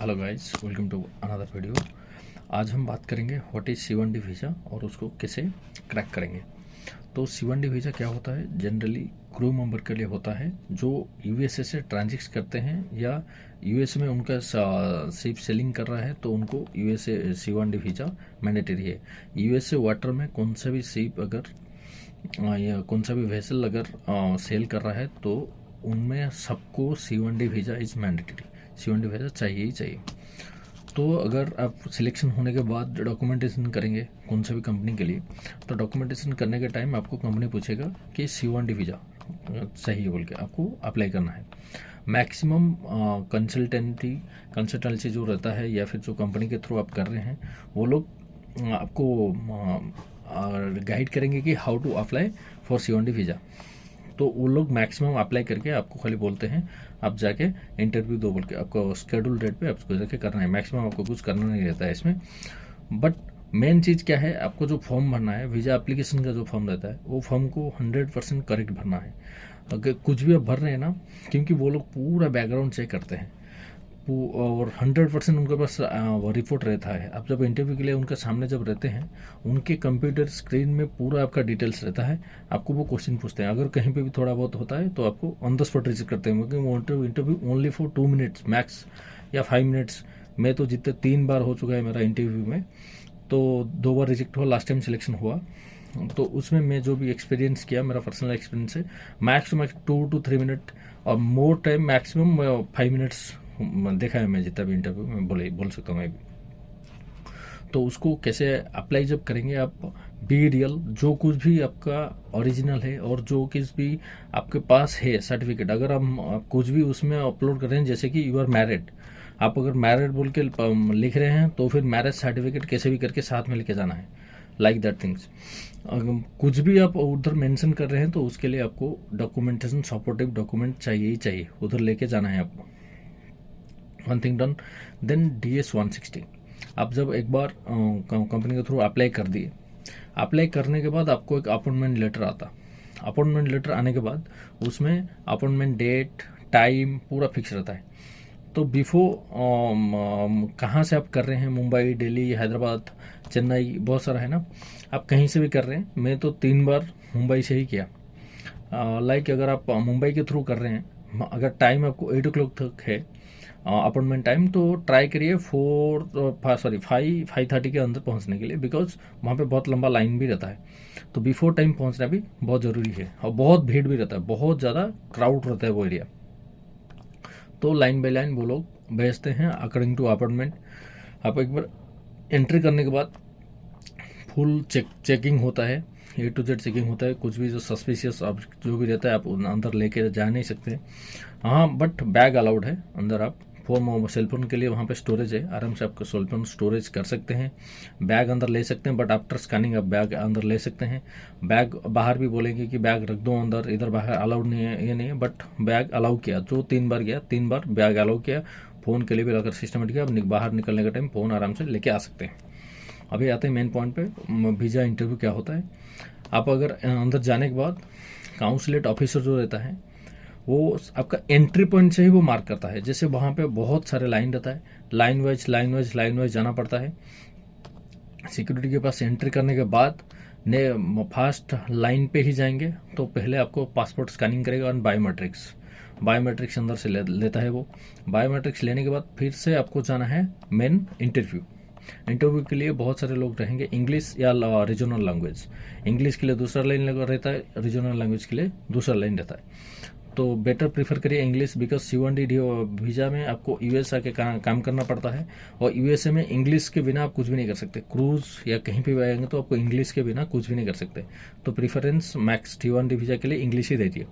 Hello guys, welcome to another video. आज हम बात करेंगे व्हाट इज़ C1D वीज़ा और उसको कैसे क्रैक करेंगे। तो C1D वीज़ा क्या होता है? जनरली क्रू मेंबर के लिए होता है जो यूएसए से ट्रांजिट करते हैं या यूएसए में उनका शिप सेलिंग कर रहा है तो उनको यूएसए C1D वीज़ा मैंडेटरी है। यूएसए वाटर में कौन सा भी शिप अगर या कौन सा भी वेसल अगर सेल कर रहा है तो उनमें सबको C1D visa is mandatory. C1D visa चाहिए ही चाहिए। तो अगर आप सिलेक्शन होने के बाद डॉक्यूमेंटेशन करेंगे कौन सा भी कंपनी के लिए, तो डॉक्यूमेंटेशन करने के टाइम आपको कंपनी पूछेगा कि C1D वीज़ा चाहिए बोल के आपको अप्लाई करना है। मैक्सिमम कंसल्टेंसी जो रहता है या फिर जो कंपनी के थ्रू आप कर रहे हैं वो लोग आपको गाइड करेंगे कि how to apply for C1D visa. तो वो लोग मैक्सिमम अप्लाई करके आपको खाली बोलते हैं आप जाके इंटरव्यू दो बोल के, आपको शेड्यूल डेट पे आपको जाके करना है। मैक्सिमम आपको कुछ करना नहीं रहता है इसमें। बट मेन चीज़ क्या है, आपको जो फॉर्म भरना है वीज़ा एप्लीकेशन का जो फॉर्म रहता है वो फॉर्म को 100% करेक्ट भरना है। अगर कुछ भी आप भर रहे हैं ना, क्योंकि वो लोग पूरा बैकग्राउंड चेक करते हैं और 100% उनके पास रिपोर्ट रहता है। आप जब इंटरव्यू के लिए उनके सामने जब रहते हैं उनके कंप्यूटर स्क्रीन में पूरा आपका डिटेल्स रहता है। आपको वो क्वेश्चन पूछते हैं, अगर कहीं पे भी थोड़ा बहुत होता है तो आपको ऑन द स्पॉट रिजेक्ट करते हैं, क्योंकि वो interview only for 2 minutes max या 5 मिनट्स। मैं तो जितने 3 बार हो चुका है मेरा इंटरव्यू में, तो 2 बार रिजेक्ट हुआ, लास्ट टाइम सिलेक्शन हुआ। तो उसमें मैं जो भी एक्सपीरियंस किया, मेरा पर्सनल एक्सपीरियंस है, max to max 2 to 3 minute और मोर टाइम मैक्सिमम 5 मिनट्स देखा है मैं जितना भी इंटरव्यू में बोल सकता हूँ मैं भी। तो उसको कैसे अप्लाई जब करेंगे आप, बी रियल, जो कुछ भी आपका ओरिजिनल है और जो कुछ भी आपके पास है सर्टिफिकेट, अगर आप कुछ भी उसमें अपलोड कर रहे हैं, जैसे कि यू आर मैरिड, आप अगर मैरिड बोल के लिख रहे हैं तो फिर मैरिज सर्टिफिकेट कैसे भी करके साथ में लेके जाना है, लाइक दैट थिंग्स। कुछ भी आप उधर मेंशन कर रहे हैं तो उसके लिए आपको डॉक्यूमेंटेशन सपोर्टिव डॉक्यूमेंट चाहिए ही चाहिए, उधर लेके जाना है आपको। One thing done. Then DS-160 आप जब एक बार कंपनी के थ्रू अप्लाई कर दिए, अप्लाई करने के बाद आपको एक अपॉइंटमेंट लेटर आता। अपॉइंटमेंट लेटर आने के बाद उसमें अपॉइंटमेंट डेट टाइम पूरा फिक्स रहता है। तो बिफोर कहाँ से आप कर रहे हैं, मुंबई, दिल्ली, हैदराबाद, चेन्नई, बहुत सारा है ना, आप कहीं से भी कर रहे हैं। मैं तो 3 बार मुंबई से ही किया। लाइक अगर आप मुंबई के थ्रू कर रहे हैं, अगर टाइम आपको 8 o'clock तक है अपॉइंटमेंट टाइम, तो ट्राई करिए 5:30 के अंदर पहुंचने के लिए, बिकॉज वहाँ पे बहुत लंबा लाइन भी रहता है। तो बिफोर टाइम पहुंचना भी बहुत ज़रूरी है और बहुत भीड़ भी रहता है, बहुत ज़्यादा क्राउड रहता है वो एरिया। तो लाइन बाय लाइन वो लोग भेजते हैं अकॉर्डिंग टू अपॉइंटमेंट। आप एक बार एंट्री करने के बाद फुल चेकिंग होता है, A to Z चेकिंग होता है। कुछ भी जो सस्पिशियस आप जो भी रहता है आप अंदर लेके जा नहीं सकते। हाँ, बट बैग अलाउड है अंदर। आप फोन सेलफोन के लिए वहाँ पे स्टोरेज है, आराम से आपका सेलफोन स्टोरेज कर सकते हैं, बैग अंदर ले सकते हैं। बट आफ्टर स्कैनिंग आप बैग अंदर ले सकते हैं। बैग बाहर भी बोलेंगे कि बैग रख दो अंदर, इधर बाहर अलाउड नहीं है, ये नहीं है, बट बैग अलाउ किया। जो 3 बार गया 3 बार बैग अलाउ किया। फ़ोन के लिए भी अगर सिस्टमेटिक है, आप बाहर निकलने का टाइम फ़ोन आराम से लेके आ सकते हैं। अभी आते हैं मेन पॉइंट पे, वीज़ा इंटरव्यू क्या होता है। आप अगर अंदर जाने के बाद काउंसलेट ऑफिसर जो रहता है वो आपका एंट्री पॉइंट से ही वो मार्क करता है। जैसे वहाँ पे बहुत सारे लाइन रहता है, लाइन वाइज जाना पड़ता है। सिक्योरिटी के पास एंट्री करने के बाद ने फास्ट लाइन पे ही जाएंगे तो पहले आपको पासपोर्ट स्कैनिंग करेगा और बायोमेट्रिक्स अंदर से लेता है वो। बायोमेट्रिक्स लेने के बाद फिर से आपको जाना है मेन इंटरव्यू के लिए। बहुत सारे लोग रहेंगे, इंग्लिश या रीजनल लैंग्वेज। इंग्लिश के लिए दूसरा लाइन रहता है, रीजनल लैंग्वेज के लिए दूसरा लाइन रहता है। तो बेटर प्रीफर करिए इंग्लिश, बिकॉज C1D वीज़ा में आपको यूएस आके काम करना पड़ता है और यूएसए में इंग्लिश के बिना आप कुछ भी नहीं कर सकते। क्रूज या कहीं पे भी आएंगे तो आपको इंग्लिश के बिना कुछ भी नहीं कर सकते। तो प्रीफरेंस मैक्स C1D वीज़ा के लिए इंग्लिश ही देती है।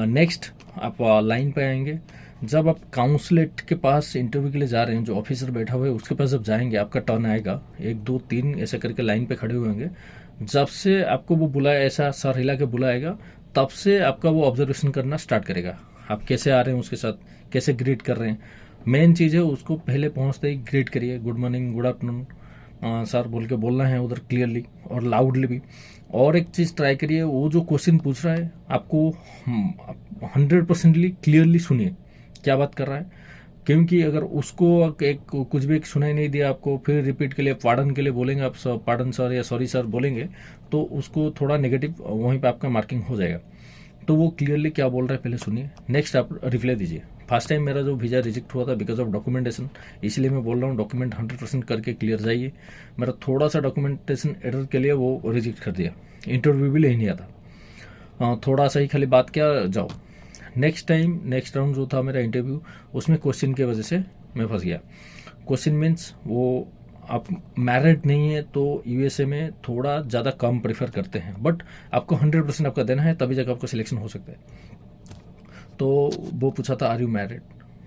नेक्स्ट आप लाइन पे आएंगे। जब आप काउंसलेट के पास इंटरव्यू के लिए जा रहे हैं, जो ऑफिसर बैठा हुआ है उसके पास जब जाएंगे, आपका टर्न आएगा, 1 2 3 ऐसे करके लाइन पे खड़े हुए होंगे। जब से आपको वो बुलाए, ऐसा सर हिला के बुलाएगा, तब से आपका वो ऑब्जर्वेशन करना स्टार्ट करेगा। आप कैसे आ रहे हैं उसके साथ, कैसे ग्रीट कर रहे हैं। मेन चीज़ है उसको पहले पहुंचते ही ग्रीट करिए, good morning, good afternoon sir बोल के बोलना है उधर क्लियरली और लाउडली भी। और एक चीज़ ट्राई करिए, वो जो क्वेश्चन पूछ रहा है आपको 100% क्लियरली सुनिए क्या बात कर रहा है। क्योंकि अगर उसको एक कुछ भी एक सुनाई नहीं दिया आपको, फिर रिपीट के लिए पार्डन के लिए बोलेंगे आप, पार्डन सर या सॉरी सर बोलेंगे, तो उसको थोड़ा नेगेटिव वहीं पे आपका मार्किंग हो जाएगा। तो वो क्लियरली क्या बोल रहा है पहले सुनिए, नेक्स्ट आप रिप्लाई दीजिए। फर्स्ट टाइम मेरा जो वीज़ा रिजेक्ट हुआ था बिकॉज ऑफ डॉक्यूमेंटेशन, इसलिए मैं बोल रहा हूँ डॉक्यूमेंट 100% करके क्लियर जाइए। मेरा थोड़ा सा डॉक्यूमेंटेशन एरर के लिए वो रिजेक्ट कर दिया, इंटरव्यू भी ले नहीं आता, थोड़ा सा ही खाली बात क्या जाओ। नेक्स्ट टाइम नेक्स्ट राउंड जो था मेरा इंटरव्यू, उसमें क्वेश्चन की वजह से मैं फंस गया। क्वेश्चन मीन्स वो आप मैरिड नहीं है तो यूएसए में थोड़ा ज़्यादा कम प्रेफर करते हैं, बट आपको 100% आपका देना है तभी जाकर आपका सिलेक्शन हो सकता है। तो वो पूछा था आर यू मैरिड,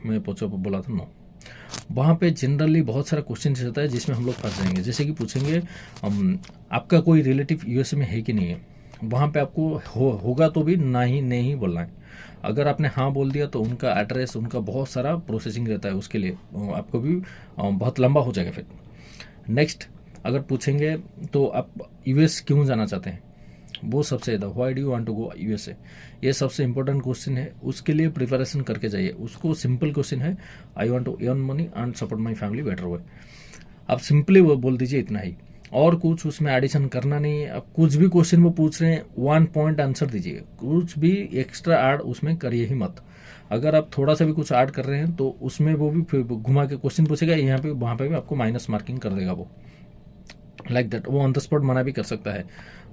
मैं बोला था नो। वहाँ पे जनरली बहुत सारा क्वेश्चन रहता है जिसमें हम लोग फंस जाएंगे, जैसे कि पूछेंगे आपका कोई रिलेटिव यूएसए में है कि नहीं है। वहाँ पे आपको होगा तो भी ना ही नहीं बोलना है। अगर आपने हाँ बोल दिया तो उनका एड्रेस, उनका बहुत सारा प्रोसेसिंग रहता है, उसके लिए आपको भी बहुत लंबा हो जाएगा फिर। नेक्स्ट अगर पूछेंगे तो आप यूएस क्यों जाना चाहते हैं, वो सबसे ज़्यादा why do you want to go USA, ये सबसे इंपॉर्टेंट क्वेश्चन है। उसके लिए प्रिपरेशन करके जाइए। उसको सिंपल क्वेश्चन है, I want to earn money and support my family better way. आप सिंपली वो बोल दीजिए, इतना ही, और कुछ उसमें एडिशन करना नहीं है। आप कुछ भी क्वेश्चन वो पूछ रहे हैं 1 पॉइंट आंसर दीजिए, कुछ भी एक्स्ट्रा ऐड उसमें करिए ही मत। अगर आप थोड़ा सा भी कुछ ऐड कर रहे हैं तो उसमें वो भी फिर घुमा के क्वेश्चन पूछेगा, यहाँ पे वहाँ पे भी आपको माइनस मार्किंग कर देगा वो, लाइक दैट। वो ऑन द स्पॉट मना भी कर सकता है।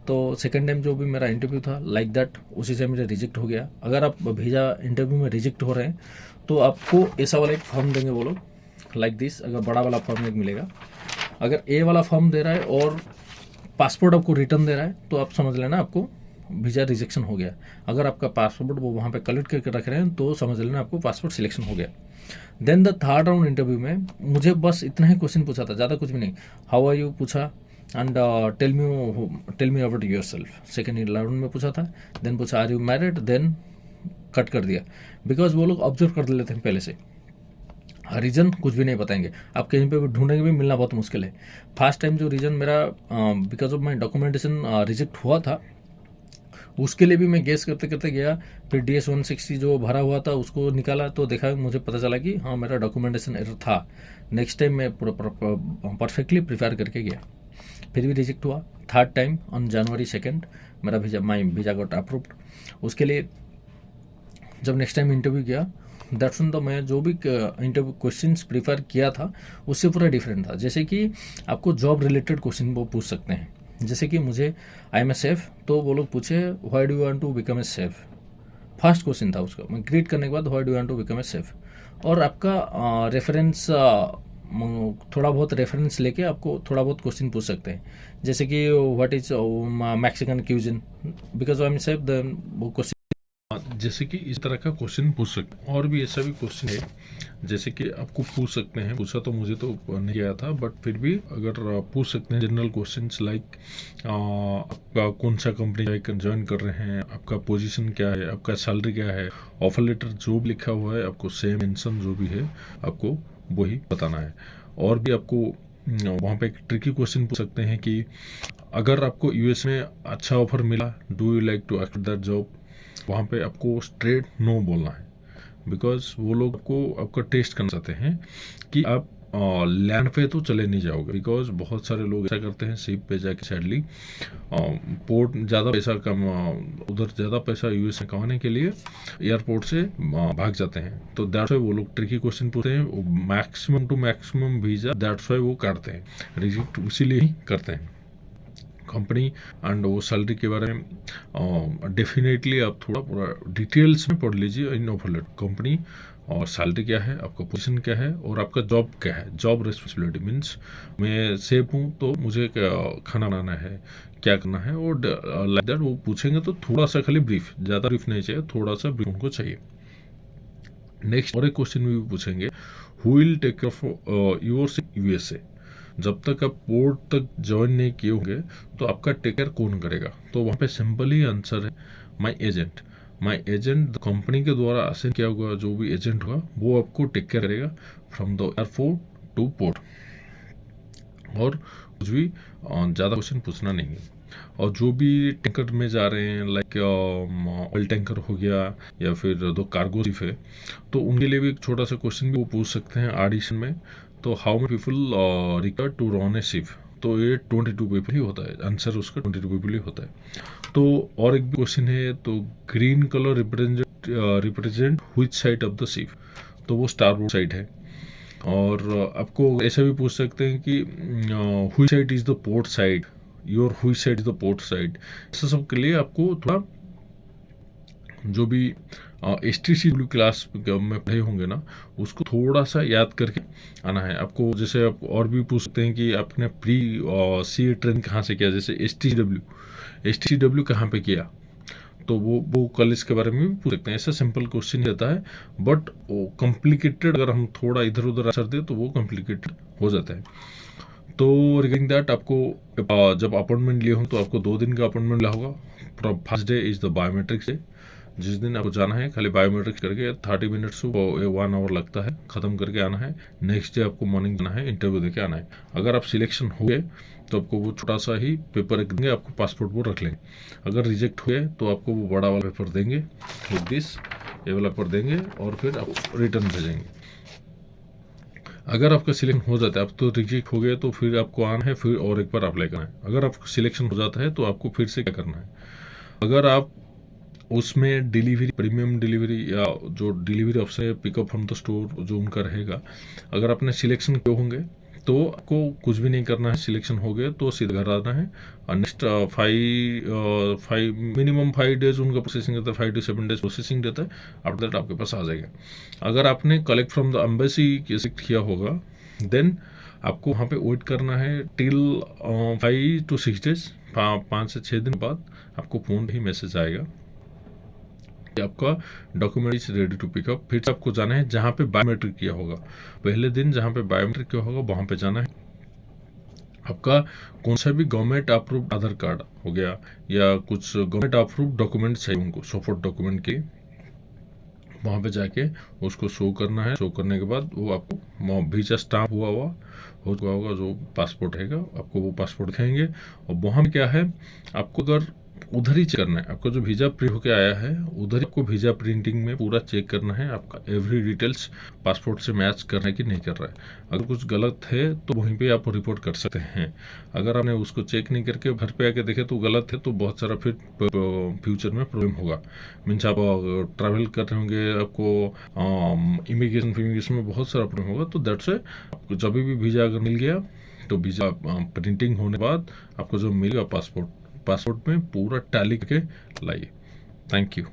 तो सेकंड टाइम जो भी मेरा इंटरव्यू था लाइक दैट, उसी से मेरा रिजेक्ट हो गया। अगर आप वीज़ा इंटरव्यू में रिजेक्ट हो रहे हैं तो आपको ऐसा वाला एक फॉर्म देंगे वो लोग, लाइक दिस। अगर बड़ा वाला फॉर्म एक मिलेगा, अगर ए वाला फॉर्म दे रहा है और पासपोर्ट आपको रिटर्न दे रहा है तो आप समझ लेना आपको वीज़ा रिजेक्शन हो गया। अगर आपका पासपोर्ट वो वहाँ पे कलेक्ट करके रख रहे हैं तो समझ लेना आपको पासपोर्ट सिलेक्शन हो गया। Then the third round interview में मुझे बस इतना ही क्वेश्चन पूछा था, ज़्यादा कुछ भी नहीं। हाउ आर यू पूछा and tell me about yourself, second round में पूछा था। देन पूछा are you married, then cut कर दिया, बिकॉज वो लोग ऑब्जर्व कर लेते हैं पहले से। रीज़न कुछ भी नहीं बताएंगे, आप कहीं पे भी ढूंढेंगे भी मिलना बहुत मुश्किल है। फर्स्ट टाइम जो रीज़न मेरा because of my documentation reject हुआ था, उसके लिए भी मैं गेस करते करते गया। फिर DS 160 जो भरा हुआ था उसको निकाला तो देखा, मुझे पता चला कि हाँ मेरा डॉक्यूमेंटेशन एरर था। नेक्स्ट टाइम मैं परफेक्टली प्रिपेयर करके गया, फिर भी रिजेक्ट हुआ। थर्ड टाइम ऑन January 2 मेरा माई वीज़ा गॉट अप्रूव्ड। उसके लिए जब नेक्स्ट टाइम इंटरव्यू किया, दैट्स वन, तो मैं जो भी इंटरव्यू क्वेश्चंस प्रिफर किया था उससे पूरा डिफरेंट था। जैसे कि आपको जॉब रिलेटेड क्वेश्चन वो पूछ सकते हैं, जैसे कि मुझे आई एम ए शेफ, तो वो लोग पूछे why do you want to become a chef. First question था उसका, मैं ग्रीट करने के बाद why do you want to become a chef. और आपका रेफरेंस थोड़ा बहुत रेफरेंस लेके आपको थोड़ा बहुत क्वेश्चन पूछ सकते हैं, जैसे कि what is Mexican cuisine, because I am chef, then वो क्वेश्चन जैसे कि इस तरह का क्वेश्चन पूछ सकते हैं। और भी ऐसा भी क्वेश्चन है जैसे कि आपको पूछ सकते हैं, पूछा तो मुझे तो नहीं आया था बट फिर भी अगर पूछ सकते हैं जनरल क्वेश्चंस लाइक आपका कौन सा कंपनी ज्वाइन कर रहे हैं, आपका पोजीशन क्या है, आपका सैलरी क्या है, ऑफर लेटर जो भी लिखा हुआ है आपको सेम मेंशन जो भी है आपको वही बताना है। और भी आपको वहाँ पे एक ट्रिकी क्वेश्चन पूछ सकते हैं कि अगर आपको यूएस में अच्छा ऑफर मिला, do you like to accept that job. वहाँ पे आपको स्ट्रेट नो बोलना है, बिकॉज वो लोग को आपका टेस्ट करना चाहते हैं कि आप लैंड पे तो चले नहीं जाओगे। बिकॉज बहुत सारे लोग ऐसा करते हैं, शिप पे जाके सैडली पोर्ट ज़्यादा पैसा कम उधर ज़्यादा पैसा यूएस में कमाने के लिए एयरपोर्ट से भाग जाते हैं। तो दैट्स वाई वो लोग ट्रिकी क्वेश्चन पूछते हैं, maximum to maximum visa that's why वो काटते हैं, रिजेक्ट इसीलिए ही करते हैं। कंपनी एंड वो सैलरी के बारे में डेफिनेटली आप थोड़ा पूरा डिटेल्स में पढ़ लीजिए इन ऑफर लेटर। कंपनी और सैलरी क्या है, आपका पोजीशन क्या है और आपका जॉब क्या है। जॉब रिस्पॉन्सिबिलिटी मीन्स मैं सेफ हूँ तो मुझे खाना बनाना है, क्या करना है, और लाइक दैट वो पूछेंगे। तो थोड़ा सा खाली ब्रीफ, ज़्यादा ब्रीफ नहीं चाहिए, थोड़ा सा ब्रीफ उनको चाहिए। नेक्स्ट और एक क्वेश्चन भी पूछेंगे, who will take care of yours USA. जब तक आप पोर्ट तक ज्वाइन नहीं किए होंगे तो आपका टेक केयर कौन करेगा। तो वहाँ पे सिंपल ही आंसर है माई एजेंट। माई एजेंट कंपनी के द्वारा असाइन किया हुआ जो भी एजेंट होगा वो आपको टेक केयर करेगा from the airport two port. और कुछ भी ज़्यादा क्वेश्चन पूछना नहीं है। और जो भी टैंकर में जा रहे हैं लाइक ऑयल टैंकर हो गया या फिर दो कार्गो शिप है, तो उनके लिए भी एक छोटा सा क्वेश्चन भी वो पूछ सकते हैं ऑडिशन में। तो how many people required to run a ship, तो ये 22 पीपल ही होता है, आंसर उसका 22 पीपल ही होता है। तो और एक भी क्वेश्चन है, तो green colour represent which side of the ship, तो वो स्टारबोर्ड साइड है। और आपको ऐसा भी पूछ सकते हैं कि which side is the port side, your which side is the port side. ऐसा सब के लिए आपको थोड़ा जो भी STCW क्लास में पढ़े होंगे ना, उसको थोड़ा सा याद करके आना है आपको। जैसे आप और भी पूछ सकते हैं कि आपने प्री सी ट्रेन कहाँ से किया, जैसे STCW कहाँ पे किया, तो वो कॉलेज के बारे में भी पूछ सकते हैं। ऐसा सिंपल क्वेश्चन रहता है, बट वो कॉम्प्लिकेटेड अगर हम थोड़ा इधर उधर आंसर दें तो वो कॉम्प्लिकेटेड हो जाता है। तो रिगार्डिंग दैट आपको जब अपॉइंटमेंट लिए हो तो आपको 2 दिन का अपॉइंटमेंट मिला होगा। First day is the biometrics day, जिस दिन आपको जाना है खाली बायोमेट्रिक्स करके 30 मिनट्स से 1 आवर लगता है, ख़त्म करके आना है। नेक्स्ट डे आपको मॉर्निंग जाना है, इंटरव्यू देके आना है। अगर आप सिलेक्शन हो गए तो आपको वो छोटा सा ही पेपर एक देंगे, आपको पासपोर्ट वो रख लेंगे। अगर रिजेक्ट हुए तो आपको वो बड़ा वाला पेपर देंगे, विद दिस ये वाला पेपर देंगे और फिर आप रिटर्न भेजेंगे। अगर आपका सिलेक्शन हो जाता है, आप तो रिजेक्ट हो गए तो फिर आपको आना है, फिर और एक बार अप्लाई करना है। अगर आपका सिलेक्शन हो जाता है तो आपको फिर से क्या करना है, अगर आप उसमें डिलीवरी, प्रीमियम डिलीवरी या जो डिलीवरी ऑप्शन है पिकअप फ्रॉम द स्टोर जो उनका रहेगा, अगर आपने सिलेक्शन किए होंगे तो आपको कुछ भी नहीं करना है। सिलेक्शन हो गए तो सीधा घर आना है और नेक्स्ट मिनिमम 5 डेज उनका प्रोसेसिंग रहता है, 5 to 7 डेज प्रोसेसिंग रहता है। आफ्टर दैट आपके पास आ जाएगा। अगर आपने collect from the embassy select किया होगा देन आपको वहाँ पे वेट करना है टिल 5 to 6 डेज, 5 से 6 दिन बाद आपको फ़ोन ही मैसेज आएगा कि आपका document is ready to pickup. फिर से आपको जाना है जहाँ पे बायोमेट्रिक किया होगा, पहले दिन जहाँ पे बायोमेट्रिक किया होगा वहाँ पे जाना है। आपका कौन सा भी गवर्नमेंट अप्रूव्ड आधार कार्ड हो गया या कुछ गवर्नमेंट अप्रूव्ड डॉक्यूमेंट चाहिए उनको सपोर्ट डॉक्यूमेंट के, वहाँ पे जाके उसको शो करना है। शो करने के बाद वो आपको वीजा स्टाम्प हो चुका होगा जो पासपोर्ट रहेगा, आपको वो पासपोर्ट दिखाएंगे। और वहाँ पे क्या है, आपको अगर उधर ही चेक करना है, आपका जो वीजा प्रिंट होके आया है उधर ही आपको वीजा प्रिंटिंग में पूरा चेक करना है, आपका एवरी डिटेल्स पासपोर्ट से मैच कर रहा है कि नहीं कर रहा है। अगर कुछ गलत है तो वहीं पे आप रिपोर्ट कर सकते हैं। अगर आपने उसको चेक नहीं करके घर पे आके देखे तो गलत है तो बहुत सारा फिर फ्यूचर में प्रॉब्लम होगा। मीन्स आप ट्रैवल कर रहे होंगे, आपको इमिग्रेशन में बहुत सारा प्रॉब्लम होगा। तो दैट्स आपको जब भी वीजा अगर मिल गया तो वीजा प्रिंटिंग होने के बाद आपको जो मिलेगा पासपोर्ट में पूरा टैली करके लाइए। Thank you.